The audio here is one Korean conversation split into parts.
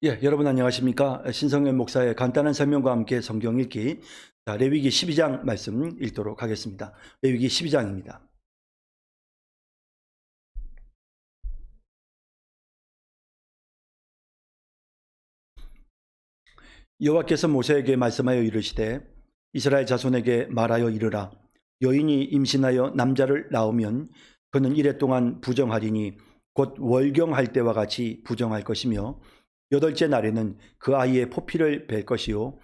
여러분 안녕하십니까? 신성현 목사의 간단한 설명과 함께 성경 읽기. 레위기 12장 말씀 읽도록 하겠습니다. 레위기 12장입니다. 여호와께서 모세에게 말씀하여 이르시되 이스라엘 자손에게 말하여 이르라. 여인이 임신하여 남자를 낳으면 그는 이레 동안 부정하리니 곧 월경할 때와 같이 부정할 것이며 여덟째 날에는 그 아이의 포피를 벨 것이요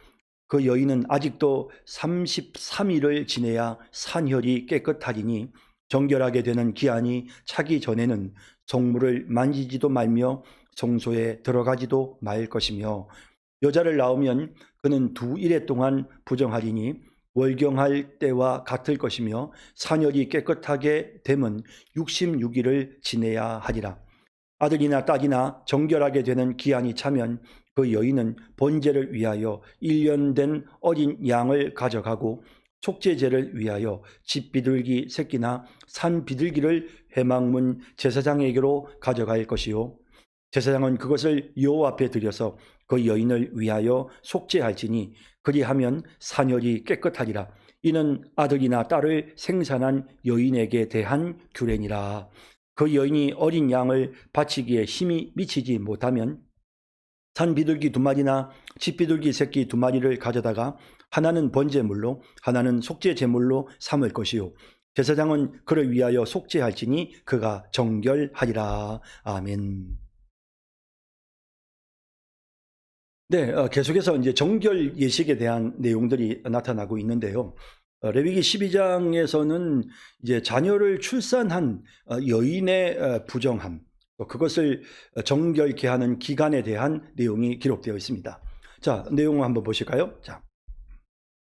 그 여인은 아직도 33일을 지내야 산혈이 깨끗하리니 정결하게 되는 기한이 차기 전에는 성물을 만지지도 말며 성소에 들어가지도 말 것이며 여자를 낳으면 그는 2일 동안 부정하리니 월경할 때와 같을 것이며 산혈이 깨끗하게 되면 66일을 지내야 하리라. 아들이나 딸이나 정결하게 되는 기한이 차면 그 여인은 번제를 위하여 1년 된 어린 양을 가져가고 속죄제를 위하여 집 비둘기 새끼나 산 비둘기를 회막문 제사장에게로 가져갈 것이요 제사장은 그것을 여호와 앞에 드려서 그 여인을 위하여 속죄할지니 그리하면 산혈이 깨끗하리라. 이는 아들이나 딸을 생산한 여인에게 대한 규례니라. 그 여인이 어린 양을 바치기에 힘이 미치지 못하면 산 비둘기 2마리나 집 비둘기 새끼 2마리를 가져다가 하나는 번제물로 하나는 속죄제물로 삼을 것이요 제사장은 그를 위하여 속죄할지니 그가 정결하리라. 아멘. 계속해서 이제 정결 예식에 대한 내용들이 나타나고 있는데요. 레위기 12장에서는 이제 자녀를 출산한 여인의 부정함, 그것을 정결케 하는 기간에 대한 내용이 기록되어 있습니다. 자, 내용 한번 보실까요? 자,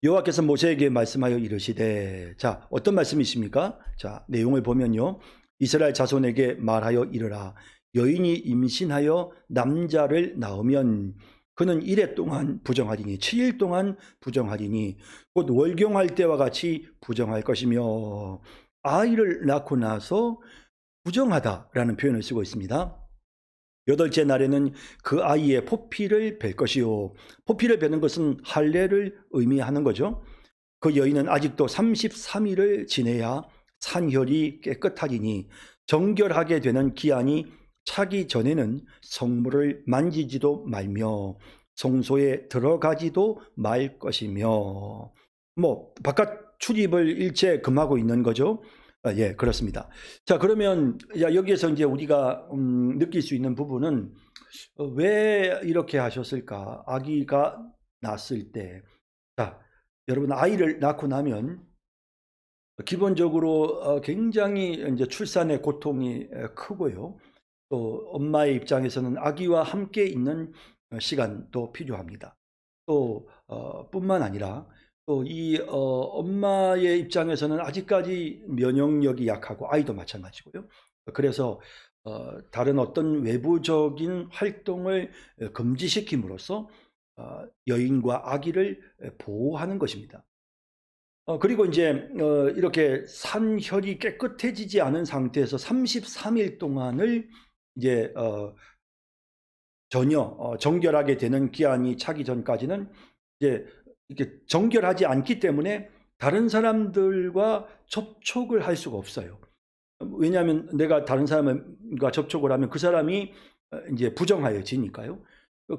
여호와께서 모세에게 말씀하여 이르시되, 자, 어떤 말씀이십니까? 자, 내용을 보면요. 이스라엘 자손에게 말하여 이르라. 여인이 임신하여 남자를 낳으면 그는 1회 동안 부정하리니 7일 동안 부정하리니 곧 월경할 때와 같이 부정할 것이며 아이를 낳고 나서 부정하다라는 표현을 쓰고 있습니다. 여덟째 날에는 그 아이의 포피를 벨 것이요. 포피를 베는 것은 할례를 의미하는 거죠. 그 여인은 아직도 33일을 지내야 산혈이 깨끗하리니 정결하게 되는 기한이 차기 전에는 성물을 만지지도 말며 성소에 들어가지도 말 것이며 바깥 출입을 일체 금하고 있는 거죠. 그렇습니다. 자, 그러면 여기에서 이제 우리가 느낄 수 있는 부분은 왜 이렇게 하셨을까? 아기가 낳았을 때, 자, 여러분 아이를 낳고 나면 기본적으로 굉장히 이제 출산의 고통이 크고요. 또 엄마의 입장에서는 아기와 함께 있는 시간도 필요합니다. 또 뿐만 아니라 또 이 엄마의 입장에서는 아직까지 면역력이 약하고 아이도 마찬가지고요. 그래서 다른 어떤 외부적인 활동을 금지시킴으로써 여인과 아기를 보호하는 것입니다. 그리고 이제 이렇게 산혈이 깨끗해지지 않은 상태에서 33일 동안을 이제 전혀 정결하게 되는 기한이 차기 전까지는 이제 이렇게 정결하지 않기 때문에 다른 사람들과 접촉을 할 수가 없어요. 왜냐하면 내가 다른 사람과 접촉을 하면 그 사람이 이제 부정하여지니까요.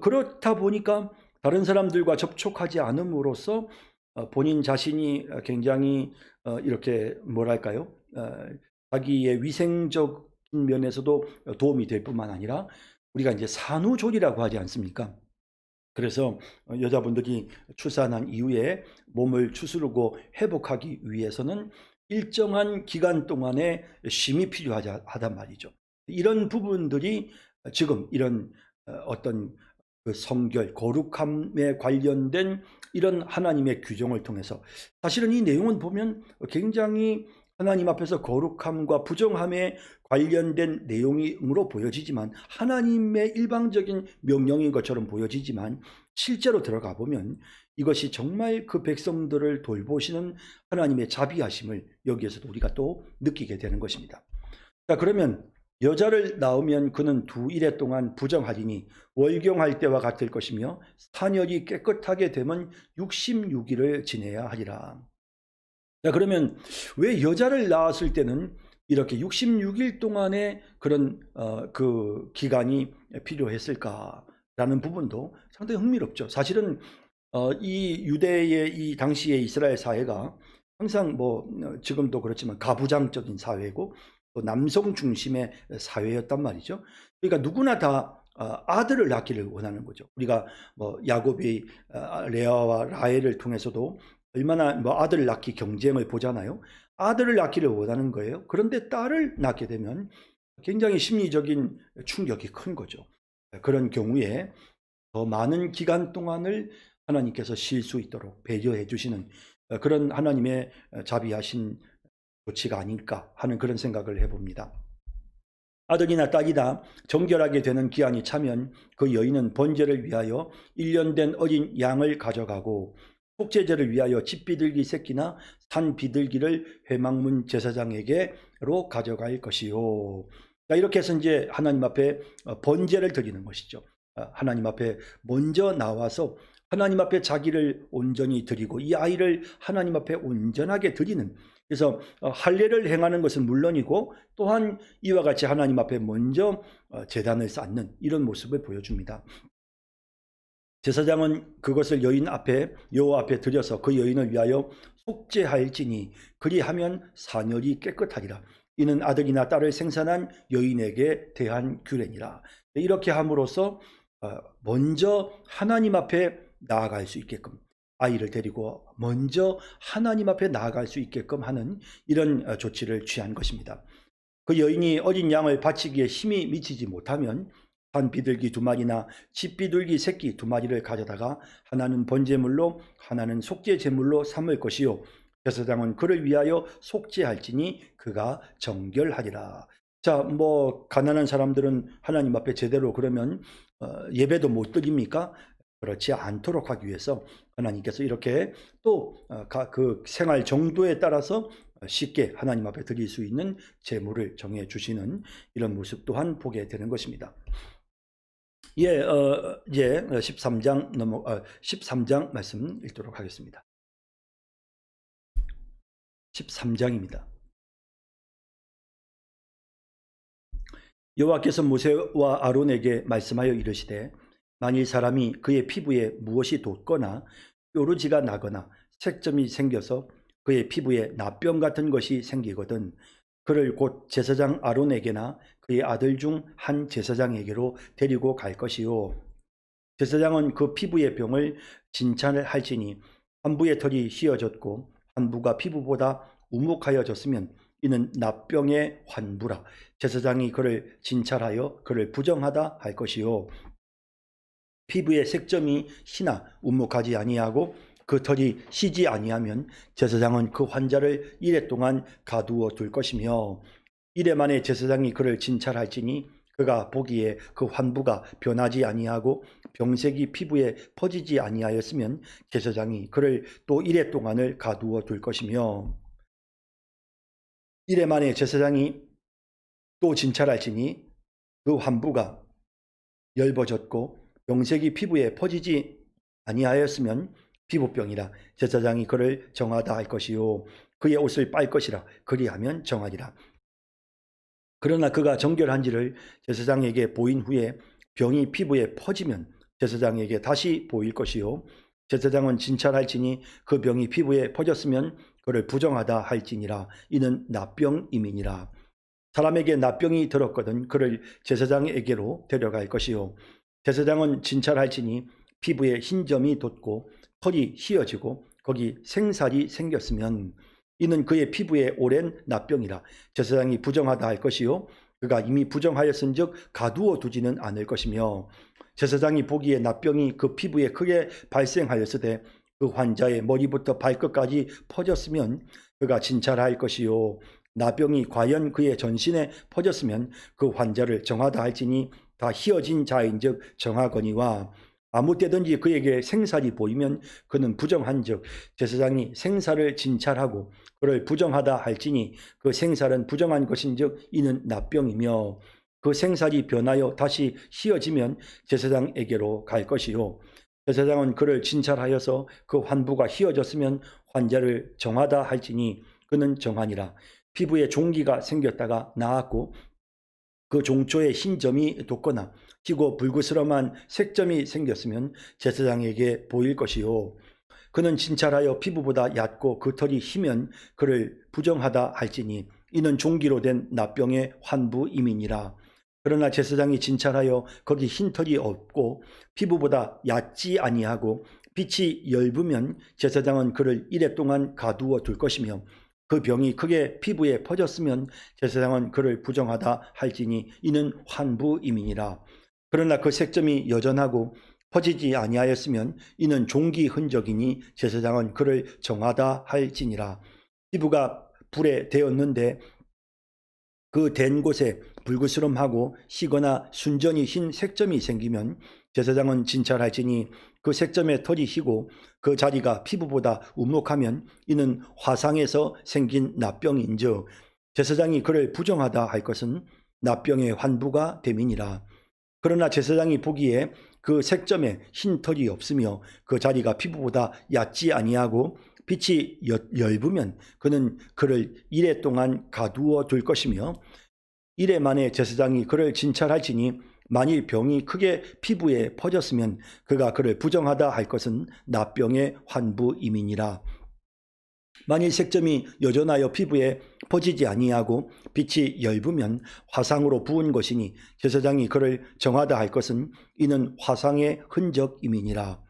그렇다 보니까 다른 사람들과 접촉하지 않음으로써 본인 자신이 굉장히 이렇게 뭐랄까요? 자기의 위생적인 면에서도 도움이 될 뿐만 아니라 우리가 이제 산후조리라고 하지 않습니까? 그래서 여자분들이 출산한 이후에 몸을 추스르고 회복하기 위해서는 일정한 기간 동안의 쉼이 필요하단 말이죠. 이런 부분들이 지금 이런 어떤 그 성결, 거룩함에 관련된 이런 하나님의 규정을 통해서 사실은 이 내용은 보면 굉장히 하나님 앞에서 거룩함과 부정함에 관련된 내용으로 보여지지만 하나님의 일방적인 명령인 것처럼 보여지지만 실제로 들어가 보면 이것이 정말 그 백성들을 돌보시는 하나님의 자비하심을 여기에서도 우리가 또 느끼게 되는 것입니다. 자, 그러면 여자를 낳으면 그는 두 이래 동안 부정하리니 월경할 때와 같을 것이며 사년이 깨끗하게 되면 66일을 지내야 하리라. 자, 그러면 왜 여자를 낳았을 때는 이렇게 66일 동안의 그런 그 기간이 필요했을까라는 부분도 상당히 흥미롭죠. 사실은 이 유대의 이 당시의 이스라엘 사회가 항상 지금도 그렇지만 가부장적인 사회고 또 남성 중심의 사회였단 말이죠. 그러니까 누구나 다 아들을 낳기를 원하는 거죠. 우리가 야곱이 레아와 라헬을 통해서도 얼마나 아들을 낳기 경쟁을 보잖아요. 아들을 낳기를 원하는 거예요. 그런데 딸을 낳게 되면 굉장히 심리적인 충격이 큰 거죠. 그런 경우에 더 많은 기간 동안을 하나님께서 쉴 수 있도록 배려해 주시는 그런 하나님의 자비하신 조치가 아닐까 하는 그런 생각을 해봅니다. 아들이나 딸이다 정결하게 되는 기한이 차면 그 여인은 번제를 위하여 1년 된 어린 양을 가져가고 속죄제를 위하여 집비둘기 새끼나 산 비둘기를 회막문 제사장에게로 가져갈 것이요. 이렇게 해서 이제 하나님 앞에 번제를 드리는 것이죠. 하나님 앞에 먼저 나와서 하나님 앞에 자기를 온전히 드리고 이 아이를 하나님 앞에 온전하게 드리는, 그래서 할례를 행하는 것은 물론이고 또한 이와 같이 하나님 앞에 먼저 제단을 쌓는 이런 모습을 보여줍니다. 제사장은 그것을 여인 앞에 여호와 앞에 드려서 그 여인을 위하여 속죄할지니 그리하면 사년이 깨끗하리라. 이는 아들이나 딸을 생산한 여인에게 대한 규례니라. 이렇게 함으로써 먼저 하나님 앞에 나아갈 수 있게끔, 아이를 데리고 먼저 하나님 앞에 나아갈 수 있게끔 하는 이런 조치를 취한 것입니다. 그 여인이 어린 양을 바치기에 힘이 미치지 못하면 산 비둘기 2마리나 집비둘기 새끼 2마리를 가져다가 하나는 번제물로 하나는 속죄 제물로 삼을 것이요 제사장은 그를 위하여 속죄할지니 그가 정결하리라. 자, 가난한 사람들은 하나님 앞에 제대로 그러면 예배도 못 드립니까? 그렇지 않도록 하기 위해서 하나님께서 이렇게 또 그 생활 정도에 따라서 쉽게 하나님 앞에 드릴 수 있는 제물을 정해 주시는 이런 모습 또한 보게 되는 것입니다. 이제 13장 말씀 읽도록 하겠습니다. 13장입니다. 여호와께서 모세와 아론에게 말씀하여 이르시되 만일 사람이 그의 피부에 무엇이 돋거나 뾰루지가 나거나 색점이 생겨서 그의 피부에 나병 같은 것이 생기거든 그를 곧 제사장 아론에게나 그의 아들 중 한 제사장에게로 데리고 갈 것이요 제사장은 그 피부의 병을 진찰을 할지니 한부의 털이 휘어졌고 한부가 피부보다 우묵하여졌으면 이는 나병의 환부라. 제사장이 그를 진찰하여 그를 부정하다 할 것이요 피부의 색점이 희나 우묵하지 아니하고 그 털이 희지 아니하면 제사장은 그 환자를 이래 동안 가두어 둘 것이며 이래 만에 제사장이 그를 진찰할지니 그가 보기에 그 환부가 변하지 아니하고 병색이 피부에 퍼지지 아니하였으면 제사장이 그를 또 이래 동안을 가두어 둘 것이며 이래 만에 제사장이 또 진찰할지니 그 환부가 엷어졌고 병색이 피부에 퍼지지 아니하였으면 피부병이라 제사장이 그를 정하다 할 것이요 그의 옷을 빨 것이라 그리하면 정하리라. 그러나 그가 정결한지를 제사장에게 보인 후에 병이 피부에 퍼지면 제사장에게 다시 보일 것이요 제사장은 진찰할지니 그 병이 피부에 퍼졌으면 그를 부정하다 할지니라. 이는 나병임이니라. 사람에게 나병이 들었거든 그를 제사장에게로 데려갈 것이요 제사장은 진찰할지니 피부에 흰 점이 돋고 털이 휘어지고 거기 생살이 생겼으면 이는 그의 피부에 오랜 나병이라. 제사장이 부정하다 할 것이요 그가 이미 부정하였은즉 가두어 두지는 않을 것이며 제사장이 보기에 나병이 그 피부에 크게 발생하였으되 그 환자의 머리부터 발끝까지 퍼졌으면 그가 진찰할 것이요 나병이 과연 그의 전신에 퍼졌으면 그 환자를 정하다 할지니 다 휘어진 자인즉 정하거니와 아무 때든지 그에게 생살이 보이면 그는 부정한즉 제사장이 생살을 진찰하고 그를 부정하다 할지니 그 생살은 부정한 것인즉 이는 납병이며 그 생살이 변하여 다시 휘어지면 제사장에게로 갈 것이요 제사장은 그를 진찰하여서 그 환부가 휘어졌으면 환자를 정하다 할지니 그는 정하니라. 피부에 종기가 생겼다가 나았고 그 종초에 흰 점이 돋거나 희고 불그스름한 색점이 생겼으면 제사장에게 보일 것이요 그는 진찰하여 피부보다 얕고 그 털이 희면 그를 부정하다 할지니 이는 종기로 된 납병의 환부임이니라. 그러나 제사장이 진찰하여 거기 흰 털이 없고 피부보다 얕지 아니하고 빛이 엷으면 제사장은 그를 이레 동안 가두어 둘 것이며 그 병이 크게 피부에 퍼졌으면 제사장은 그를 부정하다 할지니 이는 환부임이니라. 그러나 그 색점이 여전하고 퍼지지 아니하였으면 이는 종기 흔적이니 제사장은 그를 정하다 할지니라. 피부가 불에 대었는데 그 댄 곳에 불그스름하고 희거나 순전히 흰 색점이 생기면 제사장은 진찰할지니 그 색점의 털이 희고 그 자리가 피부보다 우묵하면 이는 화상에서 생긴 납병인즉 제사장이 그를 부정하다 할 것은 납병의 환부가 됨이니라. 그러나 제사장이 보기에 그 색점에 흰 털이 없으며 그 자리가 피부보다 얕지 아니하고 빛이 엷으면 그는 그를 이레 동안 가두어 둘 것이며 이레 만에 제사장이 그를 진찰할지니 만일 병이 크게 피부에 퍼졌으면 그가 그를 부정하다 할 것은 납병의 환부임이니라. 만일 색점이 여전하여 피부에 퍼지지 아니하고 빛이 엷으면 화상으로 부은 것이니 제사장이 그를 정하다 할 것은 이는 화상의 흔적임이니라.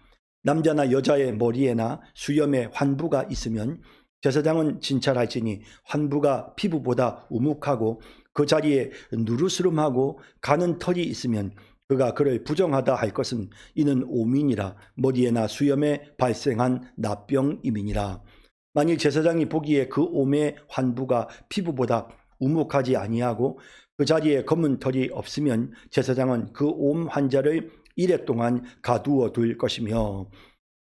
남자나 여자의 머리에나 수염에 환부가 있으면 제사장은 진찰할지니 환부가 피부보다 우묵하고 그 자리에 누르스름하고 가는 털이 있으면 그가 그를 부정하다 할 것은 이는 오민이라. 머리에나 수염에 발생한 납병임이니라. 만일 제사장이 보기에 그 옴의 환부가 피부보다 우묵하지 아니하고 그 자리에 검은 털이 없으면 제사장은 그 옴 환자를 이레 동안 가두어 둘 것이며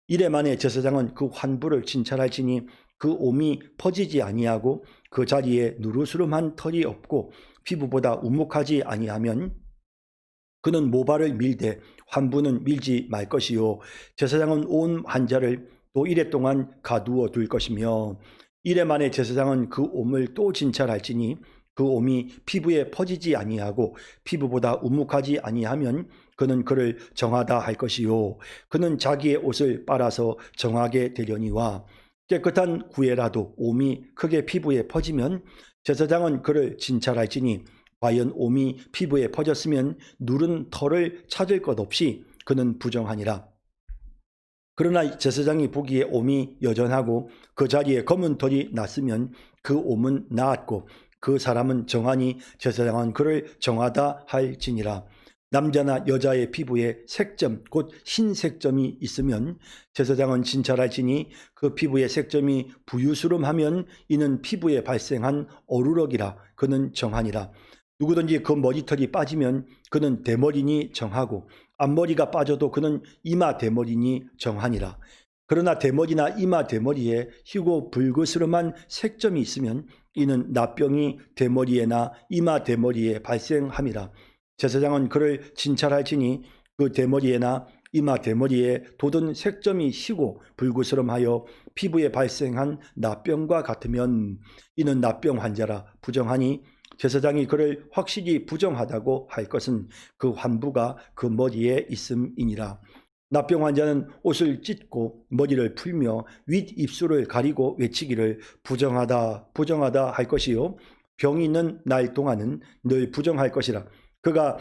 이레 만에 제사장은 그 환부를 진찰할지니 그 옴이 퍼지지 아니하고 그 자리에 누르스름한 털이 없고 피부보다 우묵하지 아니하면 그는 모발을 밀되 환부는 밀지 말 것이요 제사장은 온 환자를 또 이레 동안 가두어 둘 것이며 이레 만에 제사장은 그 옴을 또 진찰할지니 그 옴이 피부에 퍼지지 아니하고 피부보다 우묵하지 아니하면 그는 그를 정하다 할 것이요 그는 자기의 옷을 빨아서 정하게 되려니와 깨끗한 구에라도 옴이 크게 피부에 퍼지면 제사장은 그를 진찰할지니 과연 옴이 피부에 퍼졌으면 누른 털을 찾을 것 없이 그는 부정하니라. 그러나 제사장이 보기에 옴이 여전하고 그 자리에 검은 털이 났으면 그 옴은 나았고 그 사람은 정하니 제사장은 그를 정하다 할지니라. 남자나 여자의 피부에 색점 곧 흰색점이 있으면 제사장은 진찰할지니 그 피부의 색점이 부유스름하면 이는 피부에 발생한 어루럭이라. 그는 정하니라. 누구든지 그 머리털이 빠지면 그는 대머리니 정하고 앞머리가 빠져도 그는 이마 대머리니 정하니라. 그러나 대머리나 이마 대머리에 희고 불그스름한 색점이 있으면 이는 납병이 대머리에나 이마 대머리에 발생함이라. 제사장은 그를 진찰할지니 그 대머리에나 이마 대머리에 돋은 색점이 희고 불그스름하여 피부에 발생한 납병과 같으면 이는 납병 환자라. 부정하니 제사장이 그를 확실히 부정하다고 할 것은 그 환부가 그 머리에 있음이니라. 납병 환자는 옷을 찢고 머리를 풀며 윗입술을 가리고 외치기를 부정하다 부정하다 할 것이요 병이 있는 날 동안은 늘 부정할 것이라. 그가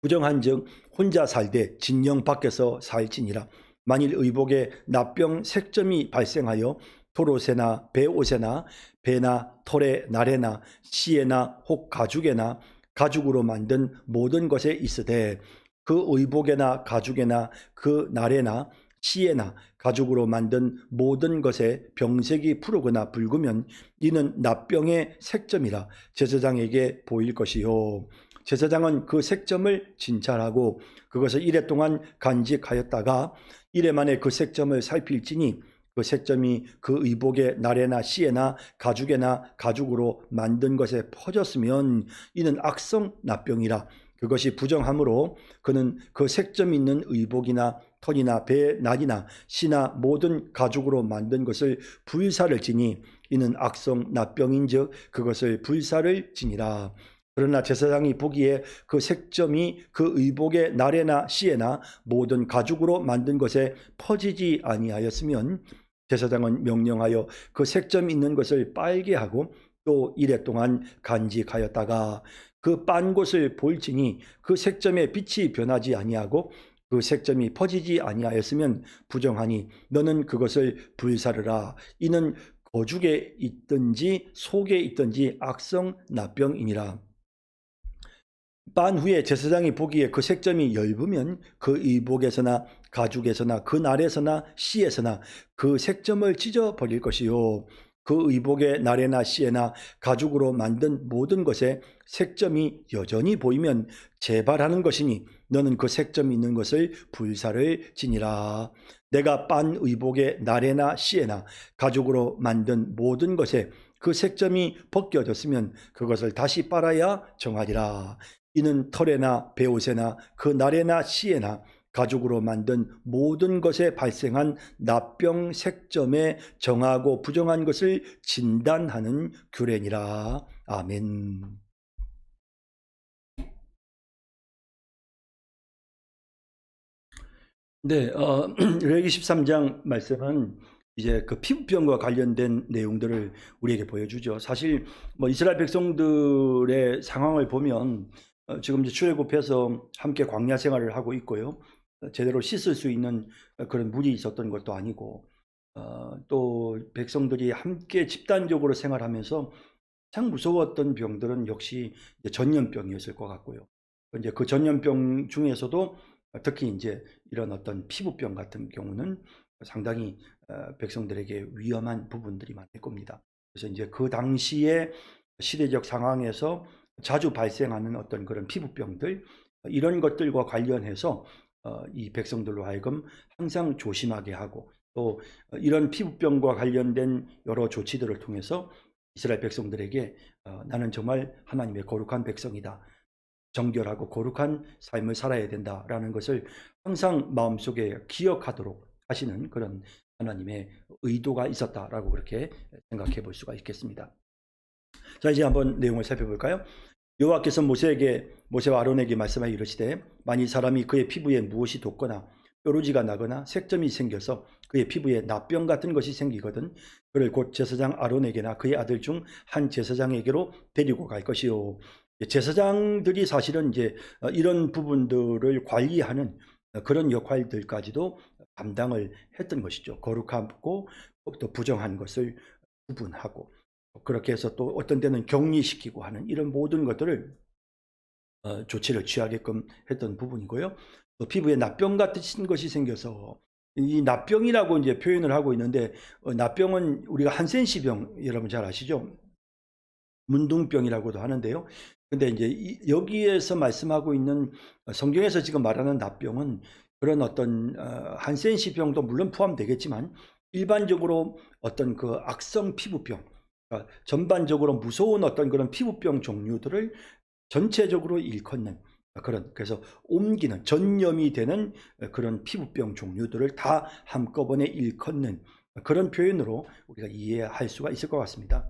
부정한즉 혼자 살되 진영 밖에서 살지니라. 만일 의복에 납병 색점이 발생하여 토롯에나 배옷에나 배나 털에 나래나 씨에나 혹 가죽에나 가죽으로 만든 모든 것에 있으되 그 의복에나 가죽에나 그 나래나 씨에나 가죽으로 만든 모든 것에 병색이 푸르거나 붉으면 이는 납병의 색점이라 제사장에게 보일 것이요 제사장은 그 색점을 진찰하고 그것을 이레 동안 간직하였다가 이레 만에 그 색점을 살필지니 그 색점이 그 의복의 나래나 씨에나 가죽에나 가죽으로 만든 것에 퍼졌으면 이는 악성 납병이라. 그것이 부정하므로 그는 그 색점 있는 의복이나 털이나 배의 날이나 씨나 모든 가죽으로 만든 것을 불사를 지니 이는 악성 납병인즉 그것을 불사를 지니라. 그러나 제사장이 보기에 그 색점이 그 의복의 나래나 씨에나 모든 가죽으로 만든 것에 퍼지지 아니하였으면 제사장은 명령하여 그 색점 있는 것을 빨게 하고 또 이레 동안 간직하였다가 그 빤 곳을 볼지니 그 색점의 빛이 변하지 아니하고 그 색점이 퍼지지 아니하였으면 부정하니 너는 그것을 불사르라. 이는 거죽에 있든지 속에 있든지 악성 납병이니라. 빤 후에 제사장이 보기에 그 색점이 엷으면 그 의복에서나 가죽에서나 그 날에서나 씨에서나 그 색점을 찢어버릴 것이요 그 의복의 날에나 씨에나 가죽으로 만든 모든 것에 색점이 여전히 보이면 재발하는 것이니 너는 그 색점이 있는 것을 불사를 지니라. 내가 빤 의복의 날에나 씨에나 가죽으로 만든 모든 것에 그 색점이 벗겨졌으면 그것을 다시 빨아야 정하리라. 이는 털에나 베옷에나 그 날에나 씨에나 가죽으로 만든 모든 것에 발생한 납병 색점에 정하고 부정한 것을 진단하는 규례니라. 아멘. 네, 레위기 13장 말씀은 이제 그 피부병과 관련된 내용들을 우리에게 보여주죠. 사실 뭐 이스라엘 백성들의 상황을 보면 지금 이제 출애굽해서 함께 광야 생활을 하고 있고요. 제대로 씻을 수 있는 그런 물이 있었던 것도 아니고 또 백성들이 함께 집단적으로 생활하면서 가장 무서웠던 병들은 역시 이제 전염병이었을 것 같고요. 이제 그 전염병 중에서도 특히 이제 이런 어떤 피부병 같은 경우는 상당히 백성들에게 위험한 부분들이 많을 겁니다. 그래서 이제 그 당시의 시대적 상황에서 자주 발생하는 어떤 그런 피부병들 이런 것들과 관련해서 이 백성들로 하여금 항상 조심하게 하고 또 이런 피부병과 관련된 여러 조치들을 통해서 이스라엘 백성들에게 나는 정말 하나님의 거룩한 백성이다. 정결하고 거룩한 삶을 살아야 된다라는 것을 항상 마음속에 기억하도록 하시는 그런 하나님의 의도가 있었다라고 그렇게 생각해 볼 수가 있겠습니다. 자, 이제 한번 내용을 살펴볼까요? 여호와께서 모세와 아론에게 말씀하여 이르시되 만일 사람이 그의 피부에 무엇이 돋거나 뾰루지가 나거나 색점이 생겨서 그의 피부에 납병 같은 것이 생기거든 그를 곧 제사장 아론에게나 그의 아들 중 한 제사장에게로 데리고 갈 것이요. 제사장들이 사실은 이제 이런 부분들을 관리하는 그런 역할들까지도 담당을 했던 것이죠. 거룩하고 또 부정한 것을 구분하고 그렇게 해서 또 어떤 때는 격리시키고 하는 이런 모든 것들을 조치를 취하게끔 했던 부분이고요. 또 피부에 납병 같은 것이 생겨서 이 납병이라고 이제 표현을 하고 있는데 납병은 우리가 한센시병 여러분 잘 아시죠? 문둥병이라고도 하는데요. 근데 이제 여기에서 말씀하고 있는 성경에서 지금 말하는 납병은 그런 어떤 한센시병도 물론 포함되겠지만 일반적으로 어떤 그 악성 피부병 전반적으로 무서운 어떤 그런 피부병 종류들을 전체적으로 일컫는 그래서 옮기는 전염이 되는 그런 피부병 종류들을 다 한꺼번에 일컫는 그런 표현으로 우리가 이해할 수가 있을 것 같습니다.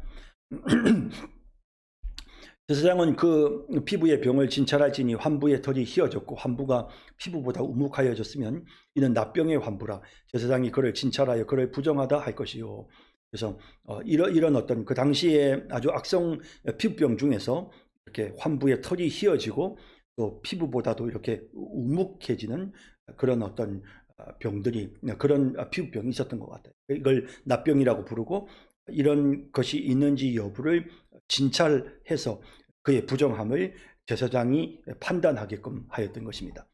제사장은 그 피부의 병을 진찰할지니 환부의 털이 휘어졌고 환부가 피부보다 우묵하여졌으면 이는 납병의 환부라. 제사장이 그를 진찰하여 그를 부정하다 할 것이요. 그래서 이런 어떤 그 당시에 아주 악성 피부병 중에서 이렇게 환부의 털이 휘어지고 또 피부보다도 이렇게 우묵해지는 그런 어떤 병들이 그런 피부병이 있었던 것 같아요. 이걸 납병이라고 부르고 이런 것이 있는지 여부를 진찰해서 그의 부정함을 제사장이 판단하게끔 하였던 것입니다.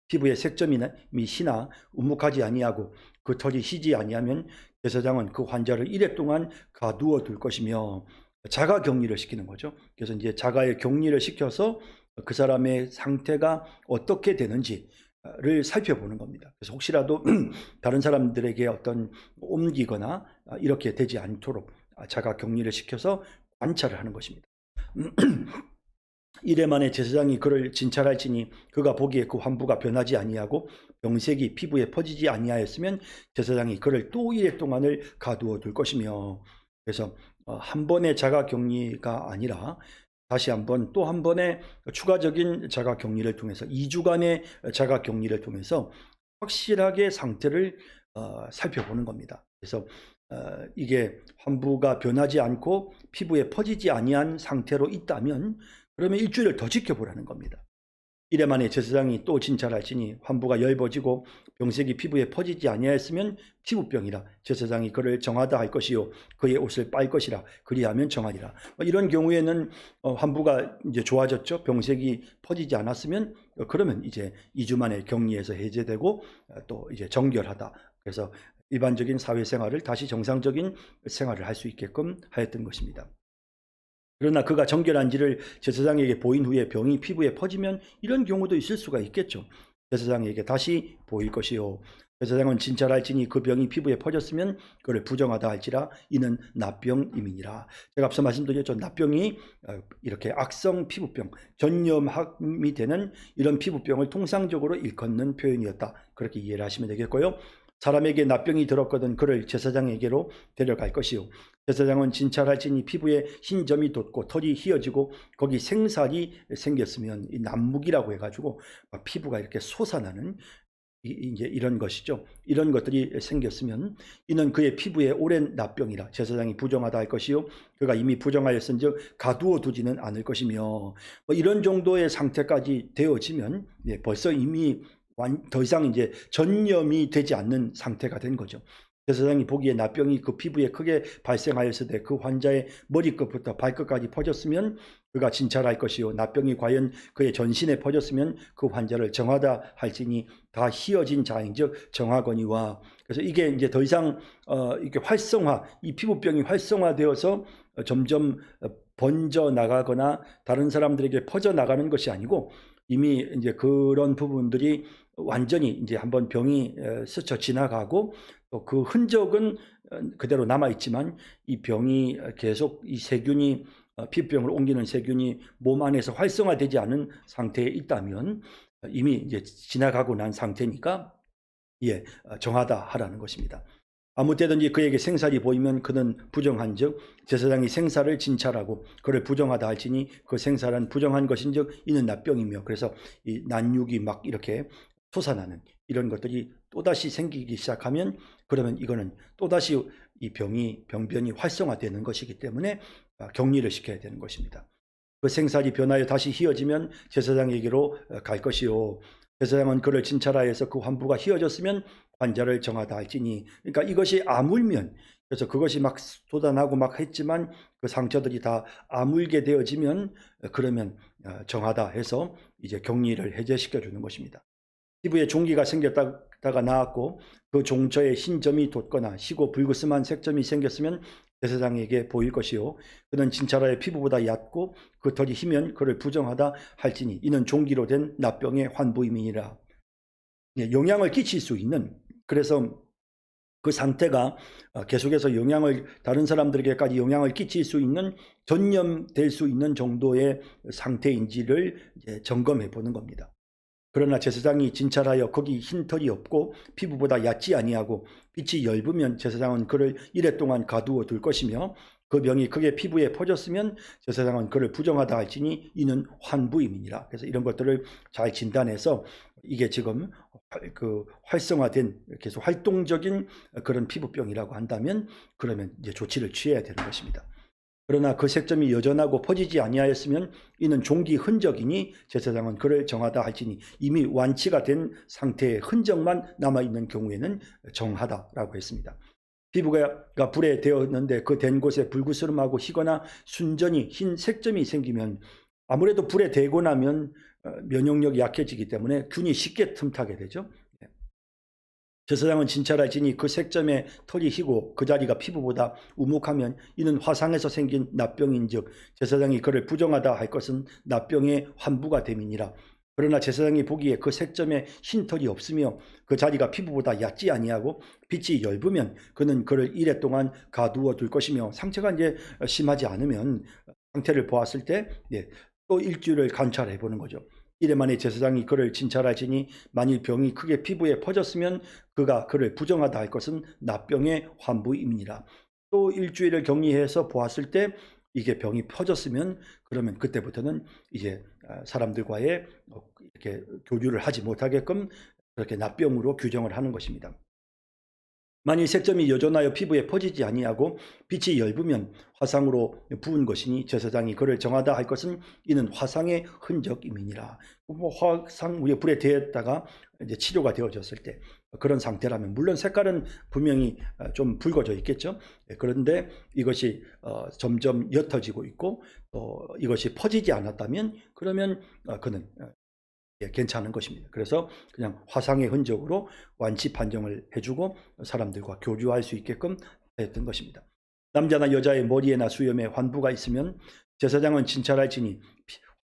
피부에 색점이 희나 우묵하지 아니하고 그 털이 희지 아니하면 제사장은 그 환자를 이레 동안 가두어 둘 것이며 자가 격리를 시키는 거죠. 그래서 이제 자가의 격리를 시켜서 그 사람의 상태가 어떻게 되는지를 살펴보는 겁니다. 그래서 혹시라도 다른 사람들에게 어떤 옮기거나 이렇게 되지 않도록 자가 격리를 시켜서 관찰을 하는 것입니다. 이래 만에 제사장이 그를 진찰할지니 그가 보기에 그 환부가 변하지 아니하고 병색이 피부에 퍼지지 아니하였으면 제사장이 그를 또 이래 동안을 가두어 둘 것이며. 그래서 한 번의 자가 격리가 아니라 다시 한번 또 한 번의 추가적인 자가 격리를 통해서 2주간의 자가 격리를 통해서 확실하게 상태를 살펴보는 겁니다. 그래서 이게 환부가 변하지 않고 피부에 퍼지지 아니한 상태로 있다면 그러면 일주일을 더 지켜보라는 겁니다. 이래 만에 제사장이 또 진찰할지니 환부가 엷어지고 병색이 피부에 퍼지지 아니하였으면 피부병이라 제사장이 그를 정하다 할 것이요 그의 옷을 빨 것이라 그리하면 정하리라. 이런 경우에는 환부가 이제 좋아졌죠. 병색이 퍼지지 않았으면 그러면 이제 2주 만에 격리에서 해제되고 또 이제 정결하다. 그래서 일반적인 사회생활을 다시 정상적인 생활을 할 수 있게끔 하였던 것입니다. 그러나 그가 정결한지를 제사장에게 보인 후에 병이 피부에 퍼지면 이런 경우도 있을 수가 있겠죠. 제사장에게 다시 보일 것이요 제사장은 진찰할지니 그 병이 피부에 퍼졌으면 그를 부정하다 할지라 이는 납병임이니라. 제가 앞서 말씀드렸죠. 납병이 이렇게 악성 피부병, 전염함이 되는 이런 피부병을 통상적으로 일컫는 표현이었다. 그렇게 이해를 하시면 되겠고요. 사람에게 납병이 들었거든 그를 제사장에게로 데려갈 것이요 제사장은 진찰할지니 피부에 흰 점이 돋고 털이 휘어지고 거기 생살이 생겼으면 이 남묵이라고 해가지고 피부가 이렇게 솟아나는 이제 이런 것이죠. 이런 것들이 생겼으면 이는 그의 피부에 오랜 납병이라 제사장이 부정하다 할 것이요 그가 이미 부정하였은즉 가두어 두지는 않을 것이며. 이런 정도의 상태까지 되어지면 벌써 이미 더 이상 이제 전염이 되지 않는 상태가 된 거죠. 제사장이 보기에 납병이 그 피부에 크게 발생하였을 때 그 환자의 머리끝부터 발끝까지 퍼졌으면 그가 진찰할 것이요 납병이 과연 그의 전신에 퍼졌으면 그 환자를 정하다 할지니 다 희어진 자인즉 정하거니와. 그래서 이게 이제 더 이상 이렇게 이 피부병이 활성화되어서 점점 번져 나가거나 다른 사람들에게 퍼져 나가는 것이 아니고 이미 이제 그런 부분들이 완전히 이제 한번 병이 스쳐 지나가고 또 그 흔적은 그대로 남아 있지만 이 병이 계속 이 세균이 피부병을 옮기는 세균이 몸 안에서 활성화되지 않은 상태에 있다면 이미 이제 지나가고 난 상태니까 정하다 하라는 것입니다. 아무 때든지 그에게 생살이 보이면 그는 부정한즉 제사장이 생살을 진찰하고 그를 부정하다 할지니 그 생살은 부정한 것인즉 이는 납병이며. 그래서 이 난육이 막 이렇게 솟아나는 이런 것들이 또다시 생기기 시작하면 그러면 이거는 또다시 이 병변이 활성화되는 것이기 때문에 격리를 시켜야 되는 것입니다. 그 생살이 변하여 다시 휘어지면 제사장에게로 갈 것이요 제사장은 그를 진찰하여서 그 환부가 휘어졌으면 환자를 정하다 할지니. 그러니까 이것이 아물면 그래서 그것이 막 쏟아나고 막 했지만 그 상처들이 다 아물게 되어지면 그러면 정하다 해서 이제 격리를 해제시켜 주는 것입니다. 피부에 종기가 생겼다가 나았고 그 종처에 흰 점이 돋거나 희고 불그스한 색점이 생겼으면 제사장에게 보일 것이요 그는 진찰하여 피부보다 얕고 그 털이 희면 그를 부정하다 할지니 이는 종기로 된 납병의 환부임이니라. 영향을 끼칠 수 있는, 그래서 그 상태가 계속해서 다른 사람들에게까지 영향을 끼칠 수 있는, 전염될 수 있는 정도의 상태인지를 점검해 보는 겁니다. 그러나 제사장이 진찰하여 거기 흰 털이 없고 피부보다 얕지 아니하고 빛이 엷으면 제사장은 그를 이래 동안 가두어 둘 것이며 그 병이 크게 피부에 퍼졌으면 제사장은 그를 부정하다 할지니 이는 환부임이니라. 그래서 이런 것들을 잘 진단해서 이게 지금 그 활성화된 계속 활동적인 그런 피부병이라고 한다면 그러면 이제 조치를 취해야 되는 것입니다. 그러나 그 색점이 여전하고 퍼지지 아니하였으면 이는 종기 흔적이니 제사장은 그를 정하다 할지니 이미 완치가 된 상태의 흔적만 남아있는 경우에는 정하다라고 했습니다. 피부가 불에 데었는데 그 된 곳에 불구스름하고 희거나 순전히 흰 색점이 생기면 아무래도 불에 대고 나면 면역력이 약해지기 때문에 균이 쉽게 틈타게 되죠. 제사장은 진찰할지니 그 색점에 털이 희고 그 자리가 피부보다 우묵하면 이는 화상에서 생긴 납병인즉 제사장이 그를 부정하다 할 것은 납병의 환부가 됨이니라. 그러나 제사장이 보기에 그 색점에 흰 털이 없으며 그 자리가 피부보다 얕지 아니하고 빛이 엷으면 그는 그를 이래 동안 가두어 둘 것이며, 상처가 이제 심하지 않으면 상태를 보았을 때 또 일주일을 관찰해 보는 거죠. 이래 만에 제사장이 그를 진찰하시니 만일 병이 크게 피부에 퍼졌으면 그가 그를 부정하다 할 것은 납병의 환부임이니라. 또 일주일을 격리해서 보았을 때 이게 병이 퍼졌으면 그러면 그때부터는 이제 사람들과의 이렇게 교류를 하지 못하게끔 그렇게 납병으로 규정을 하는 것입니다. 만일 색점이 여전하여 피부에 퍼지지 아니하고 빛이 엷으면 화상으로 부은 것이니 제사장이 그를 정하다 할 것은 이는 화상의 흔적임이니라. 뭐 화상 위에 불에 대었다가 이제 치료가 되어졌을 때 그런 상태라면, 물론 색깔은 분명히 좀 붉어져 있겠죠. 그런데 이것이 점점 옅어지고 있고 또 이것이 퍼지지 않았다면 그러면 그는 괜찮은 것입니다. 그래서 그냥 화상의 흔적으로 완치 판정을 해주고 사람들과 교류할 수 있게끔 했던 것입니다. 남자나 여자의 머리에나 수염에 환부가 있으면 제사장은 진찰할지니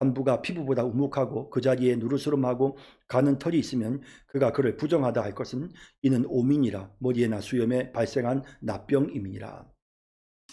환부가 피부보다 우묵하고 그 자리에 누르스름하고 가는 털이 있으면 그가 그를 부정하다 할 것은 이는 오민이라. 머리에나 수염에 발생한 납병임이니라.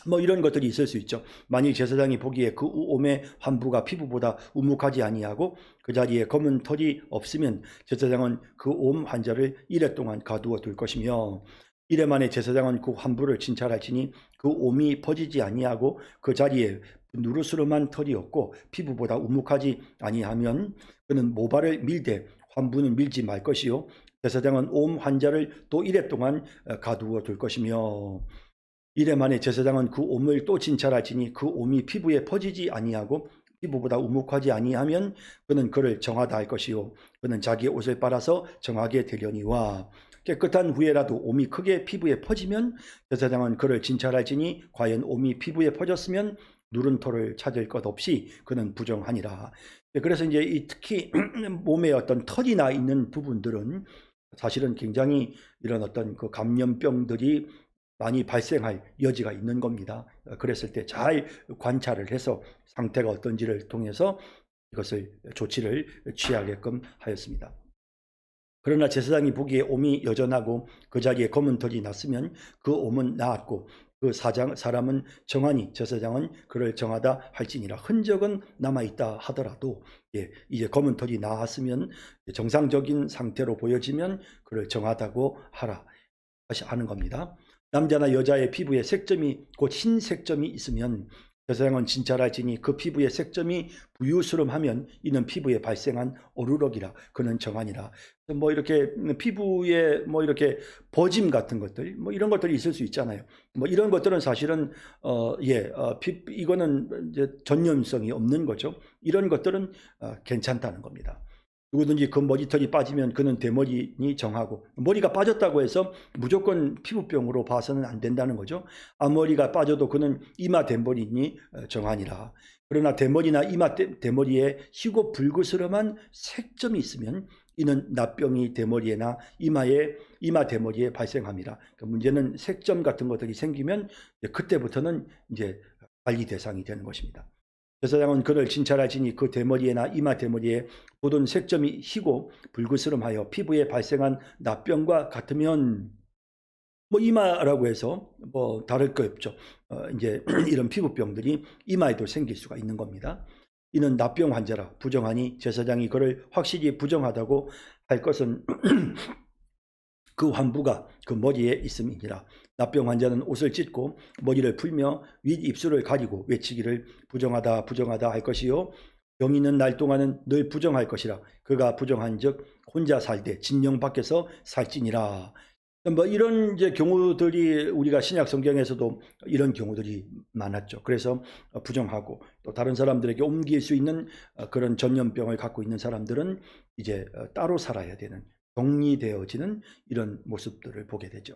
뭐 이런 것들이 있을 수 있죠. 만일 제사장이 보기에 그 오매 환부가 피부보다 우묵하지 아니하고 그 자리에 검은 털이 없으면 제사장은 그 옴 환자를 이래 동안 가두어 둘 것이며, 이래 만에 제사장은 그 환부를 진찰할지니 그 옴이 퍼지지 아니하고 그 자리에 누르스름한 털이 없고 피부보다 우묵하지 아니하면 그는 모발을 밀되 환부는 밀지 말 것이요 제사장은 옴 환자를 또 이래 동안 가두어 둘 것이며, 이래 만에 제사장은 그 옴을 또 진찰할지니 그 옴이 피부에 퍼지지 아니하고 피부보다 우묵하지 아니하면 그는 그를 정하다 할 것이요 그는 자기의 옷을 빨아서 정하게 되려니와. 깨끗한 후에라도 옴이 크게 피부에 퍼지면 제사장은 그를 진찰할지니 과연 옴이 피부에 퍼졌으면 누른 털을 찾을 것 없이 그는 부정하니라. 그래서 이제 특히 몸에 어떤 털이 나 있는 부분들은 사실은 굉장히 이런 어떤 그 감염병들이 많이 발생할 여지가 있는 겁니다. 그랬을 때 잘 관찰을 해서 상태가 어떤지를 통해서 이것을 조치를 취하게끔 하였습니다. 그러나 제사장이 보기에 옴이 여전하고 그 자리에 검은 털이 났으면 그 옴은 나았고 그 사람은 정하니 제사장은 그를 정하다 할지니라. 흔적은 남아있다 하더라도 이제 검은 털이 나았으면 정상적인 상태로 보여지면 그를 정하다고 하는 겁니다. 남자나 여자의 피부에 색점이 곧 흰 색점이 있으면 제사장은 진찰할지니 그 피부의 색점이 부유스름하면 이는 피부에 발생한 오르럭이라. 그는 정하니라. 뭐 이렇게 피부에 뭐 이렇게 버짐 같은 것들 뭐 이런 것들이 있을 수 있잖아요. 뭐 이런 것들은 사실은 이거는 이제 전염성이 없는 거죠. 이런 것들은 괜찮다는 겁니다. 누구든지 그 머리털이 빠지면 그는 대머리니 정하고, 머리가 빠졌다고 해서 무조건 피부병으로 봐서는 안 된다는 거죠. 앞머리가 빠져도 그는 이마 대머리니 정하니라. 그러나 대머리나 이마 대머리에 희고 붉으스름한 색점이 있으면 이는 납병이 대머리에나 이마 대머리에 발생함이라. 그러니까 문제는 색점 같은 것들이 생기면 그때부터는 이제 관리 대상이 되는 것입니다. 제사장은 그를 진찰하시니 그 대머리에나 이마 대머리에 돋은 색점이 희고 붉으스름하여 피부에 발생한 납병과 같으면, 뭐 이마라고 해서 뭐 다를 거 없죠. 이제 이런 피부병들이 이마에도 생길 수가 있는 겁니다. 이는 납병 환자라. 부정하니 제사장이 그를 확실히 부정하다고 할 것은 그 환부가 그 머리에 있음이니라. 납병 환자는 옷을 찢고 머리를 풀며 윗입술을 가리고 외치기를 부정하다 부정하다 할 것이요 병이 있는 날 동안은 늘 부정할 것이라. 그가 부정한즉 혼자 살되 진영 밖에서 살지니라. 뭐 이런 이제 경우들이 우리가 신약 성경에서도 이런 경우들이 많았죠. 그래서 부정하고 또 다른 사람들에게 옮길 수 있는 그런 전염병을 갖고 있는 사람들은 이제 따로 살아야 되는, 격리되어지는 이런 모습들을 보게 되죠.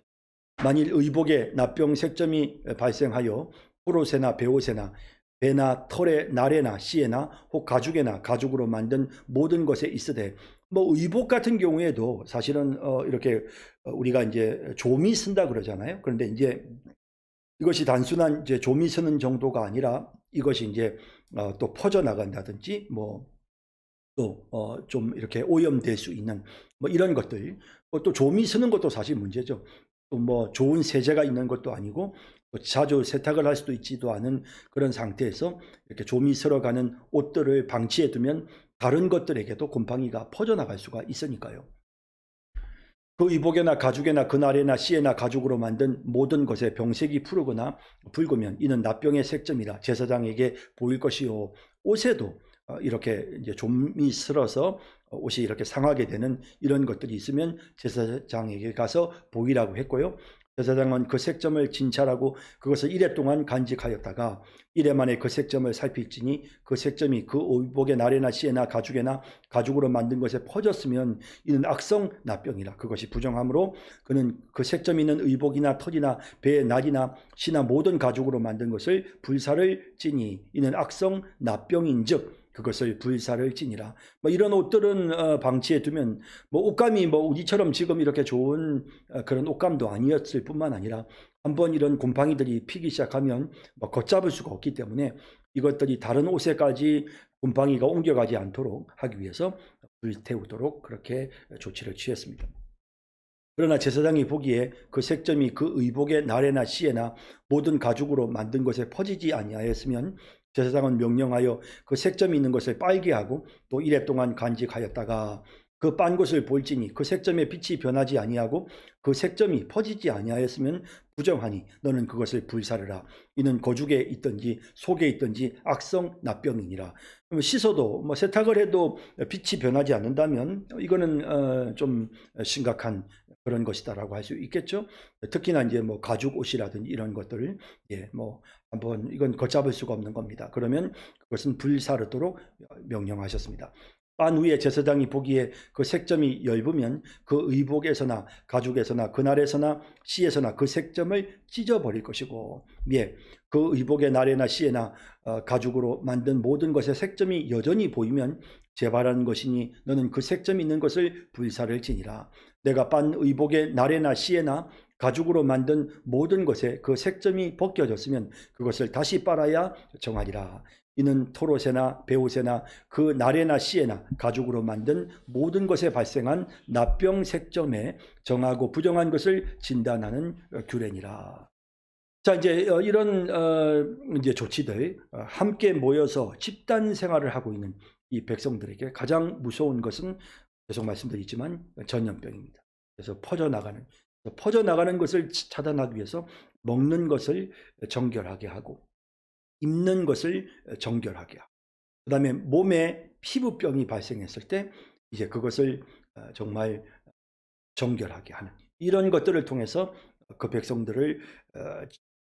만일 의복에 납병 색점이 발생하여 포로새나 베옷에나 배나 털에 날에나 씨에나 혹 가죽에나 가죽으로 만든 모든 것에 있으되 뭐 의복 같은 경우에도 사실은 이렇게 우리가 이제 조미 쓴다 그러잖아요. 그런데 이제 이것이 단순한 이제 조미 쓰는 정도가 아니라 이것이 이제 또 퍼져 나간다든지 뭐 또 좀 이렇게 오염될 수 있는 뭐 이런 것들, 또 조미 쓰는 것도 사실 문제죠. 또 뭐 좋은 세제가 있는 것도 아니고 또 자주 세탁을 할 수도 있지도 않은 그런 상태에서 이렇게 조미 쓸어가는 옷들을 방치해 두면 다른 것들에게도 곰팡이가 퍼져나갈 수가 있으니까요. 그 의복에나 가죽에나 그날에나 씨에나 가죽으로 만든 모든 것에 병색이 푸르거나 붉으면 이는 납병의 색점이라 제사장에게 보일 것이요. 옷에도 이렇게 이제 좀이 슬어서 옷이 이렇게 상하게 되는 이런 것들이 있으면 제사장에게 가서 보이라고 했고요. 제사장은 그 색점을 진찰하고 그것을 이래 동안 간직하였다가 이래 만에 그 색점을 살필지니 그 색점이 그 의복의 날에나 씨에나 가죽에나 가죽으로 만든 것에 퍼졌으면 이는 악성 납병이라. 그것이 부정하므로 그는 그 색점이 있는 의복이나 털이나 배의 날이나 씨나 모든 가죽으로 만든 것을 불사를 찌니 이는 악성 납병인즉 그것을 불사를 찌니라. 뭐 이런 옷들은 방치해 두면 뭐 옷감이 뭐 우리처럼 지금 이렇게 좋은 그런 옷감도 아니었을 뿐만 아니라 한번 이런 곰팡이들이 피기 시작하면 뭐 걷잡을 수가 없기 때문에 이것들이 다른 옷에까지 곰팡이가 옮겨가지 않도록 하기 위해서 불태우도록 그렇게 조치를 취했습니다. 그러나 제사장이 보기에 그 색점이 그 의복의 날에나 씨에나 모든 가죽으로 만든 것에 퍼지지 아니하였으면 제사장은 명령하여 그 색점이 있는 것을 빨게 하고 또 이래 동안 간직하였다가 그 빤 것을 볼지니 그 색점의 빛이 변하지 아니하고 그 색점이 퍼지지 아니하였으면 부정하니 너는 그것을 불사르라. 이는 거죽에 있든지 속에 있든지 악성 납병이니라. 씻어도 뭐 세탁을 해도 빛이 변하지 않는다면 이거는 좀 심각한 그런 것이다라고 할 수 있겠죠. 특히나 이제 뭐 가죽 옷이라든지 이런 것들을 뭐 한번 이건 걷잡을 수가 없는 겁니다. 그러면 그것은 불사르도록 명령하셨습니다. 빤 위에 제사장이 보기에 그 색점이 엷으면 그 의복에서나 가죽에서나 그날에서나 씨에서나 그 색점을 찢어버릴 것이고 그 의복의 날에나 씨에나 가죽으로 만든 모든 것의 색점이 여전히 보이면 재발한 것이니 너는 그 색점이 있는 것을 불사를 지니라. 내가 빤 의복의 날에나 씨에나 가죽으로 만든 모든 것에 그 색점이 벗겨졌으면 그것을 다시 빨아야 정하리라. 이는 털옷에나 베옷에나 그 날에나 씨에나 가죽으로 만든 모든 것에 발생한 납병 색점에 정하고 부정한 것을 진단하는 규례니라. 자, 이제 이런 이제 조치들 함께 모여서 집단 생활을 하고 있는 이 백성들에게 가장 무서운 것은 계속 말씀드리지만 전염병입니다. 그래서 퍼져나가는 것을 차단하기 위해서 먹는 것을 정결하게 하고 입는 것을 정결하게 하고 그다음에 몸에 피부병이 발생했을 때 이제 그것을 정말 정결하게 하는 이런 것들을 통해서 그 백성들을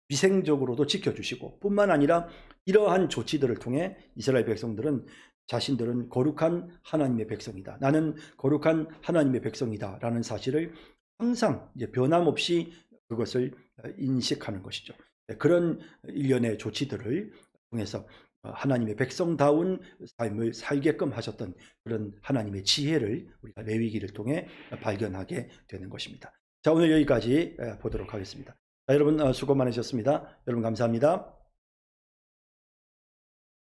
위생적으로도 지켜주시고 뿐만 아니라 이러한 조치들을 통해 이스라엘 백성들은 자신들은 거룩한 하나님의 백성이다. 나는 거룩한 하나님의 백성이다. 라는 사실을 항상 이제 변함없이 그것을 인식하는 것이죠. 그런 일련의 조치들을 통해서 하나님의 백성다운 삶을 살게끔 하셨던 그런 하나님의 지혜를 우리가 레위기를 통해 발견하게 되는 것입니다. 자, 오늘 여기까지 보도록 하겠습니다. 자, 여러분 수고 많으셨습니다. 여러분 감사합니다.